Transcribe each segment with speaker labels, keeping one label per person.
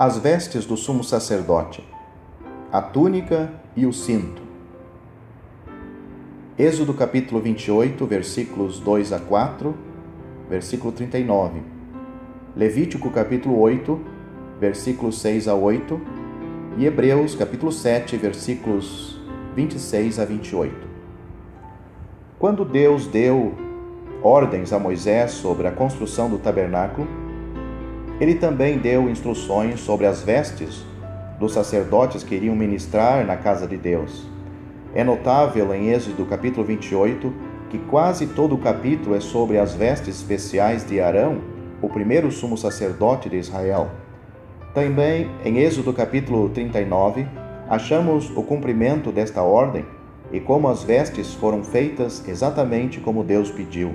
Speaker 1: As vestes do sumo sacerdote, a túnica e o cinto. Êxodo capítulo 28, versículos 2 a 4, versículo 39. Levítico capítulo 8, versículos 6 a 8 e Hebreus capítulo 7, versículos 26 a 28. Quando Deus deu ordens a Moisés sobre a construção do tabernáculo, ele também deu instruções sobre as vestes dos sacerdotes que iriam ministrar na casa de Deus. É notável em Êxodo capítulo 28 que quase todo o capítulo é sobre as vestes especiais de Arão, o primeiro sumo sacerdote de Israel. Também em Êxodo capítulo 39 achamos o cumprimento desta ordem e como as vestes foram feitas exatamente como Deus pediu.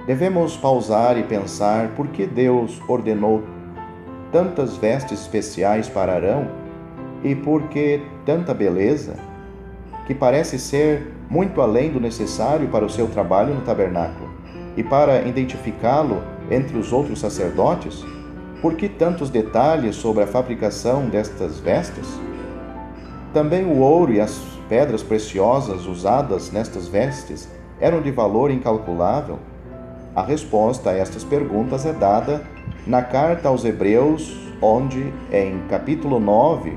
Speaker 1: Devemos pausar e pensar por que Deus ordenou tantas vestes especiais para Arão e por que tanta beleza, que parece ser muito além do necessário para o seu trabalho no tabernáculo. E para identificá-lo entre os outros sacerdotes, por que tantos detalhes sobre a fabricação destas vestes? Também o ouro e as pedras preciosas usadas nestas vestes eram de valor incalculável? A resposta a estas perguntas é dada na carta aos Hebreus, onde, em capítulo 9,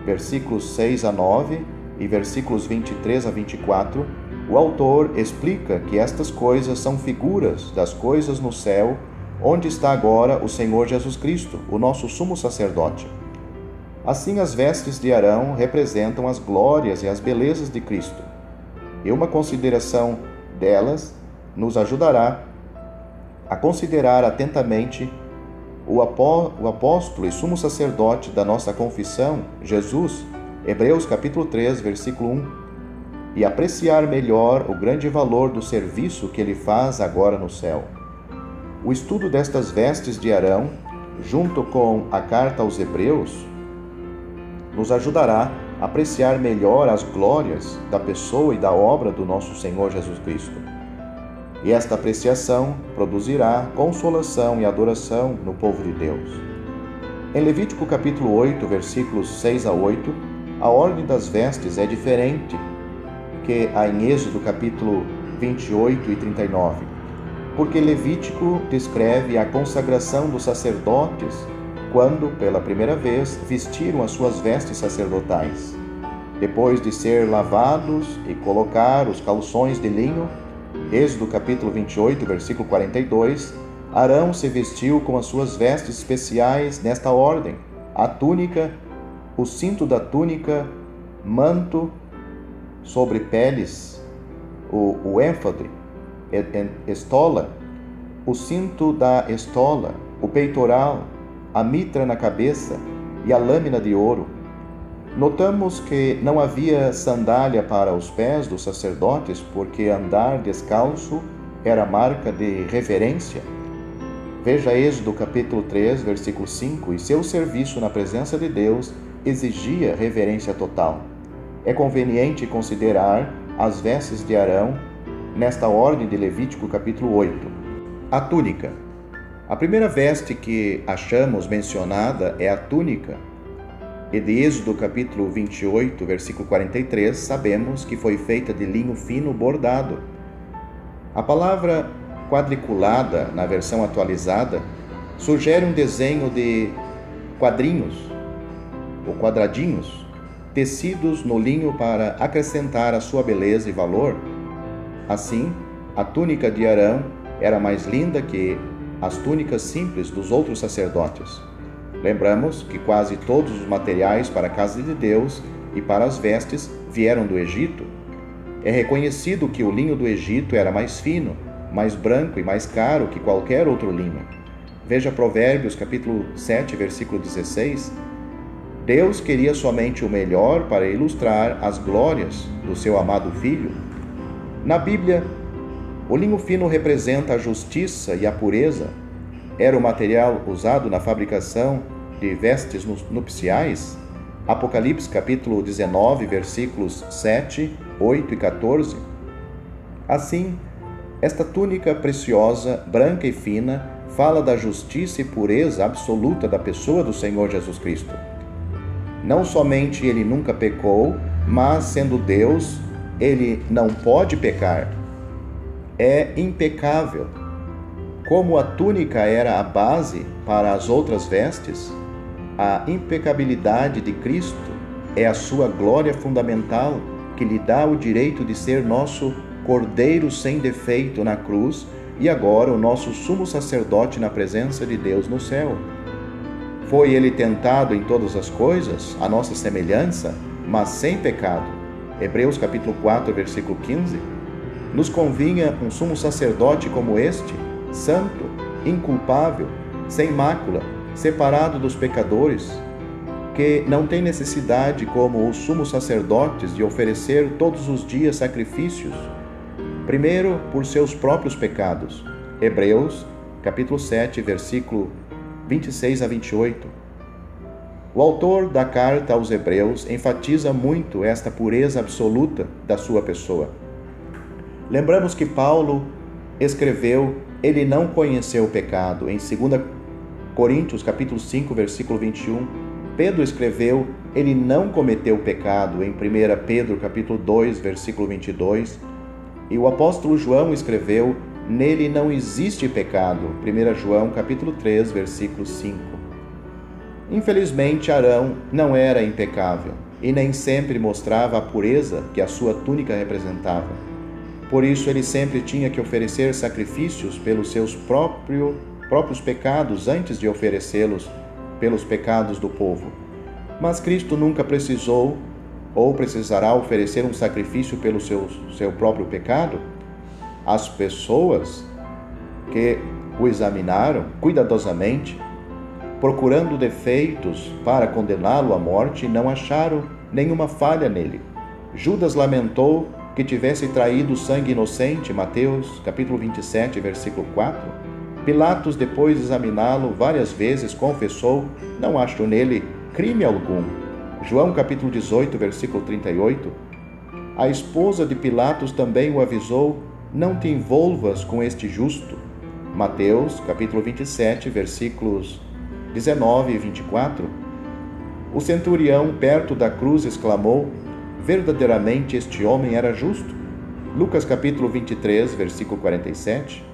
Speaker 1: versículos 6 a 9 e versículos 23 a 24, o autor explica que estas coisas são figuras das coisas no céu, onde está agora o Senhor Jesus Cristo, o nosso sumo sacerdote. Assim, as vestes de Arão representam as glórias e as belezas de Cristo, e uma consideração delas nos ajudará a considerar atentamente o apóstolo e sumo sacerdote da nossa confissão, Jesus, Hebreus capítulo 3, versículo 1, e apreciar melhor o grande valor do serviço que ele faz agora no céu. O estudo destas vestes de Arão, junto com a carta aos Hebreus, nos ajudará a apreciar melhor as glórias da pessoa e da obra do nosso Senhor Jesus Cristo. E esta apreciação produzirá consolação e adoração no povo de Deus. Em Levítico capítulo 8, versículos 6 a 8, a ordem das vestes é diferente que a em Êxodo capítulo 28 e 39, porque Levítico descreve a consagração dos sacerdotes quando, pela primeira vez, vestiram as suas vestes sacerdotais. Depois de ser lavados e colocar os calções de linho, Êxodo capítulo 28, versículo 42, Arão se vestiu com as suas vestes especiais nesta ordem: a túnica, o cinto da túnica, manto sobre peles, o éfode, estola, o cinto da estola, o peitoral, a mitra na cabeça e a lâmina de ouro. Notamos que não havia sandália para os pés dos sacerdotes, porque andar descalço era marca de reverência. Veja Êxodo capítulo 3, versículo 5, e seu serviço na presença de Deus exigia reverência total. É conveniente considerar as vestes de Arão nesta ordem de Levítico capítulo 8. A túnica. A primeira veste que achamos mencionada é a túnica. E de Êxodo capítulo 28, versículo 43, sabemos que foi feita de linho fino bordado. A palavra quadriculada, na versão atualizada, sugere um desenho de quadrinhos, ou quadradinhos, tecidos no linho para acrescentar a sua beleza e valor. Assim, a túnica de Arão era mais linda que as túnicas simples dos outros sacerdotes. Lembramos que quase todos os materiais para a casa de Deus e para as vestes vieram do Egito. É reconhecido que o linho do Egito era mais fino, mais branco e mais caro que qualquer outro linho. Veja Provérbios capítulo 7, versículo 16. Deus queria somente o melhor para ilustrar as glórias do seu amado Filho. Na Bíblia, o linho fino representa a justiça e a pureza. Era o material usado na fabricação de vestes nupciais. Apocalipse capítulo 19, versículos 7, 8 e 14. Assim, esta túnica preciosa, branca e fina, fala da justiça e pureza absoluta da pessoa do Senhor Jesus Cristo. Não somente ele nunca pecou, mas, sendo Deus, ele não pode pecar. É impecável. Como a túnica era a base para as outras vestes, a impecabilidade de Cristo é a sua glória fundamental, que lhe dá o direito de ser nosso Cordeiro sem defeito na cruz e agora o nosso sumo sacerdote na presença de Deus no céu. Foi ele tentado em todas as coisas, a nossa semelhança, mas sem pecado. Hebreus capítulo 4, versículo 15. Nos convinha um sumo sacerdote como este, santo, inculpável, sem mácula, separado dos pecadores, que não tem necessidade, como os sumos sacerdotes, de oferecer todos os dias sacrifícios, primeiro por seus próprios pecados. Hebreus capítulo 7, versículo 26 a 28. O autor da carta aos Hebreus enfatiza muito esta pureza absoluta da sua pessoa. Lembramos que Paulo escreveu: ele não conheceu o pecado, em 2 Coríntios capítulo 5, versículo 21. Pedro escreveu: ele não cometeu pecado, em 1 Pedro capítulo 2, versículo 22. E o apóstolo João escreveu: nele não existe pecado, 1 João capítulo 3, versículo 5. Infelizmente, Arão não era impecável e nem sempre mostrava a pureza que a sua túnica representava. Por isso, ele sempre tinha que oferecer sacrifícios pelos seus próprios pecados antes de oferecê-los pelos pecados do povo. Mas Cristo nunca precisou ou precisará oferecer um sacrifício pelo seu próprio pecado. As pessoas que o examinaram cuidadosamente, procurando defeitos para condená-lo à morte, não acharam nenhuma falha nele. Judas lamentou que tivesse traído sangue inocente, Mateus capítulo 27, versículo 4. Pilatos, depois de examiná-lo várias vezes, confessou: não acho nele crime algum. João capítulo 18, versículo 38. A esposa de Pilatos também o avisou: não te envolvas com este justo. Mateus capítulo 27, versículos 19 e 24. O centurião, perto da cruz, exclamou: verdadeiramente este homem era justo. Lucas capítulo 23, versículo 47.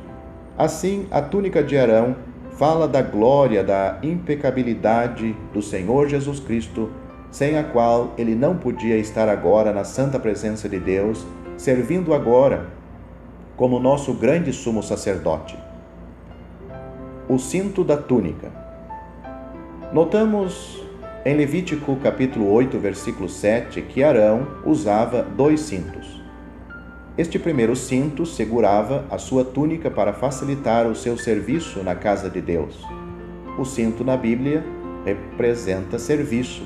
Speaker 1: Assim, a túnica de Arão fala da glória, da impecabilidade do Senhor Jesus Cristo, sem a qual ele não podia estar agora na santa presença de Deus, servindo agora como nosso grande sumo sacerdote. O cinto da túnica. Notamos em Levítico capítulo 8, versículo 7, que Arão usava 2 cintos. Este primeiro cinto segurava a sua túnica para facilitar o seu serviço na casa de Deus. O cinto na Bíblia representa serviço.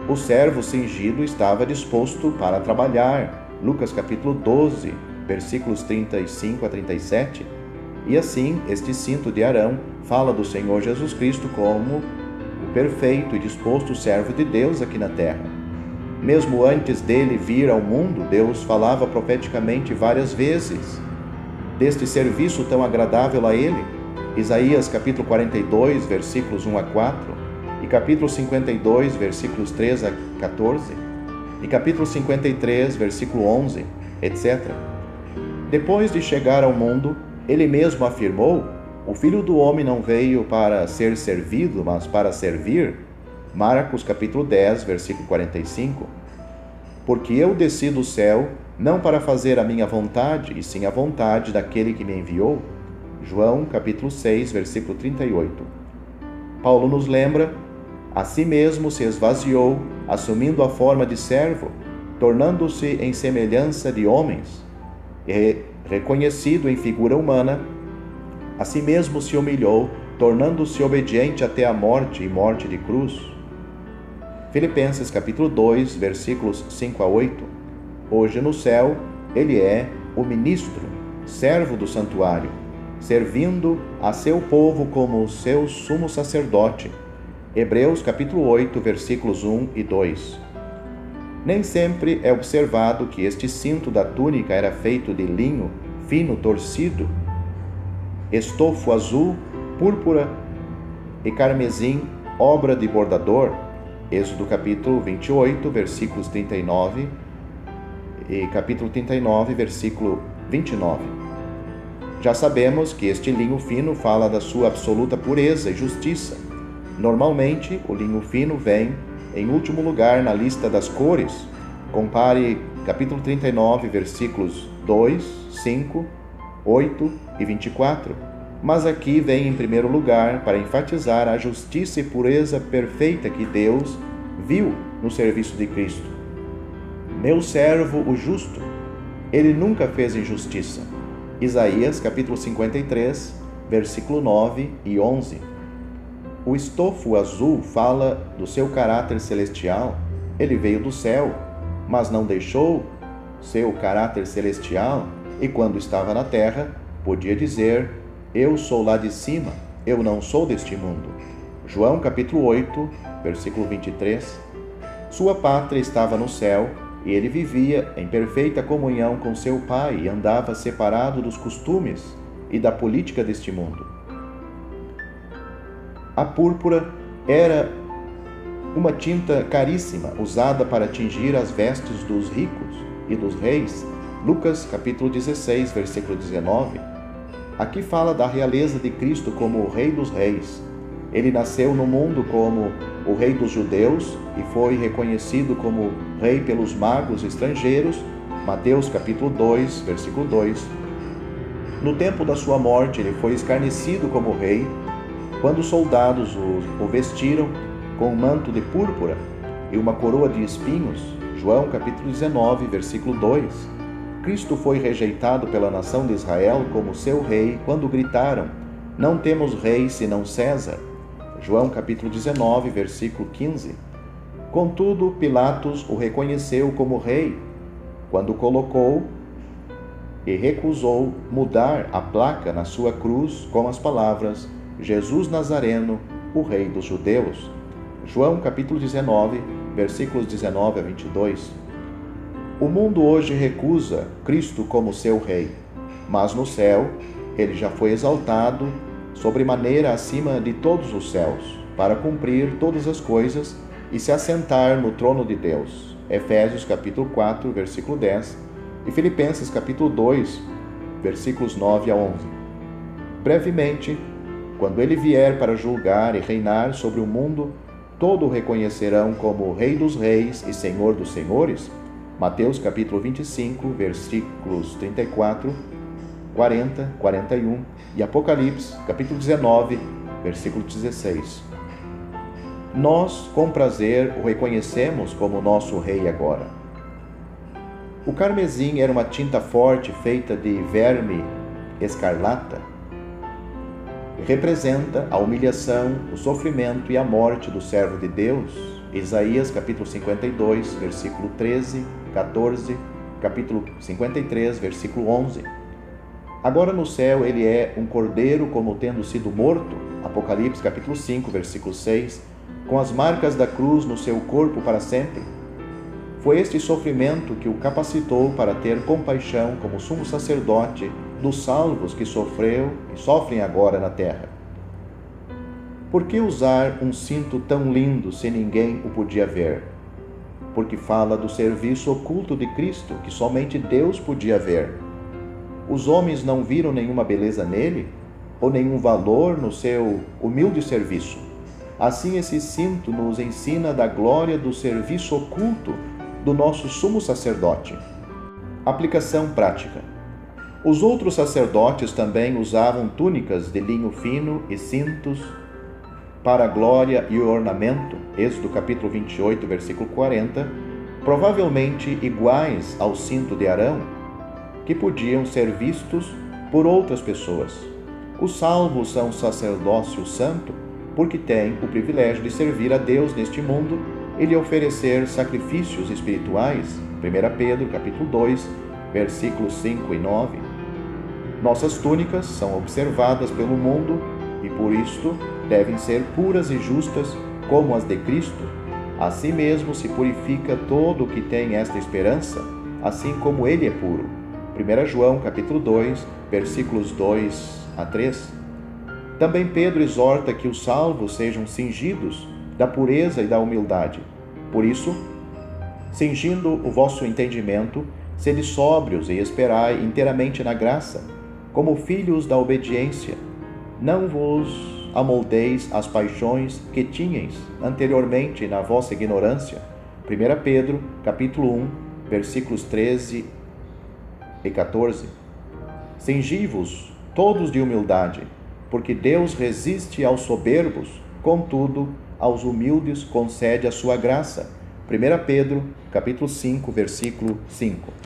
Speaker 1: O servo cingido estava disposto para trabalhar. Lucas capítulo 12, versículos 35 a 37. E assim, este cinto de Arão fala do Senhor Jesus Cristo como o perfeito e disposto servo de Deus aqui na terra. Mesmo antes dele vir ao mundo, Deus falava profeticamente várias vezes deste serviço tão agradável a ele. Isaías capítulo 42, versículos 1 a 4, e capítulo 52, versículos 3 a 14, e capítulo 53, versículo 11, etc. Depois de chegar ao mundo, ele mesmo afirmou: o Filho do Homem não veio para ser servido, mas para servir. Marcos capítulo 10, versículo 45. Porque eu desci do céu, não para fazer a minha vontade, e sim a vontade daquele que me enviou. João capítulo 6, versículo 38. Paulo nos lembra: a si mesmo se esvaziou, assumindo a forma de servo, tornando-se em semelhança de homens, e reconhecido em figura humana, a si mesmo se humilhou, tornando-se obediente até a morte e morte de cruz. Filipenses capítulo 2, versículos 5 a 8. Hoje no céu, ele é o ministro, servo do santuário, servindo a seu povo como seu sumo sacerdote. Hebreus capítulo 8, versículos 1 e 2. Nem sempre é observado que este cinto da túnica era feito de linho fino torcido, estofo azul púrpura e carmesim, obra de bordador. Êxodo capítulo 28, versículos 39 e capítulo 39, versículo 29. Já sabemos que este linho fino fala da sua absoluta pureza e justiça. Normalmente, o linho fino vem em último lugar na lista das cores. Compare capítulo 39, versículos 2, 5, 8 e 24. Mas aqui vem em primeiro lugar para enfatizar a justiça e pureza perfeita que Deus viu no serviço de Cristo. Meu servo, o justo, ele nunca fez injustiça. Isaías capítulo 53, versículo 9 e 11. O estofo azul fala do seu caráter celestial. Ele veio do céu, mas não deixou seu caráter celestial, e quando estava na terra, podia dizer: eu sou lá de cima, eu não sou deste mundo. João capítulo 8, versículo 23. Sua pátria estava no céu, e ele vivia em perfeita comunhão com seu Pai e andava separado dos costumes e da política deste mundo. A púrpura era uma tinta caríssima, usada para tingir as vestes dos ricos e dos reis. Lucas capítulo 16, versículo 19. Aqui fala da realeza de Cristo como o Rei dos Reis. Ele nasceu no mundo como o Rei dos Judeus e foi reconhecido como Rei pelos magos estrangeiros. Mateus capítulo 2, versículo 2. No tempo da sua morte, ele foi escarnecido como Rei, quando os soldados o vestiram com um manto de púrpura e uma coroa de espinhos. João capítulo 19, versículo 2. Cristo foi rejeitado pela nação de Israel como seu rei quando gritaram: não temos rei senão César. João capítulo 19, versículo 15. Contudo, Pilatos o reconheceu como rei quando colocou e recusou mudar a placa na sua cruz com as palavras: Jesus Nazareno, o Rei dos Judeus. João capítulo 19, versículos 19 a 22. O mundo hoje recusa Cristo como seu Rei, mas no céu ele já foi exaltado sobremaneira acima de todos os céus, para cumprir todas as coisas e se assentar no trono de Deus. Efésios capítulo 4, versículo 10 e Filipenses capítulo 2, versículos 9 a 11. Brevemente, quando ele vier para julgar e reinar sobre o mundo, todo o reconhecerão como Rei dos Reis e Senhor dos Senhores. Mateus capítulo 25, versículos 34, 40, 41 e Apocalipse capítulo 19, versículo 16. Nós, com prazer, o reconhecemos como nosso Rei agora. O carmesim era uma tinta forte feita de verme escarlata. Representa a humilhação, o sofrimento e a morte do servo de Deus. Isaías capítulo 52, versículo 13, 14, capítulo 53, versículo 11. Agora no céu ele é um cordeiro como tendo sido morto. Apocalipse capítulo 5, versículo 6, com as marcas da cruz no seu corpo para sempre. Foi este sofrimento que o capacitou para ter compaixão como sumo sacerdote dos salvos que sofrem agora na terra. Por que usar um cinto tão lindo se ninguém o podia ver? Porque fala do serviço oculto de Cristo, que somente Deus podia ver. Os homens não viram nenhuma beleza nele, ou nenhum valor no seu humilde serviço. Assim, esse cinto nos ensina da glória do serviço oculto do nosso sumo sacerdote. Aplicação prática. Os outros sacerdotes também usavam túnicas de linho fino e cintos para a glória e o ornamento. Êxodo capítulo 28, versículo 40, provavelmente iguais ao cinto de Arão, que podiam ser vistos por outras pessoas. Os salvos são sacerdócio santo porque têm o privilégio de servir a Deus neste mundo e lhe oferecer sacrifícios espirituais. 1 Pedro capítulo 2, versículos 5 e 9. Nossas túnicas são observadas pelo mundo e por isto devem ser puras e justas como as de Cristo. Assim mesmo se purifica todo o que tem esta esperança, assim como ele é puro. 1 João capítulo 2, versículos 2 a 3. Também Pedro exorta que os salvos sejam cingidos da pureza e da humildade. Por isso, cingindo o vosso entendimento, sede sóbrios e esperai inteiramente na graça, como filhos da obediência. Não vos amoldeis às paixões que tinhais anteriormente na vossa ignorância. 1 Pedro, capítulo 1, versículos 13 e 14. Cingi-vos todos de humildade, porque Deus resiste aos soberbos, contudo, aos humildes concede a sua graça. 1 Pedro, capítulo 5, versículo 5.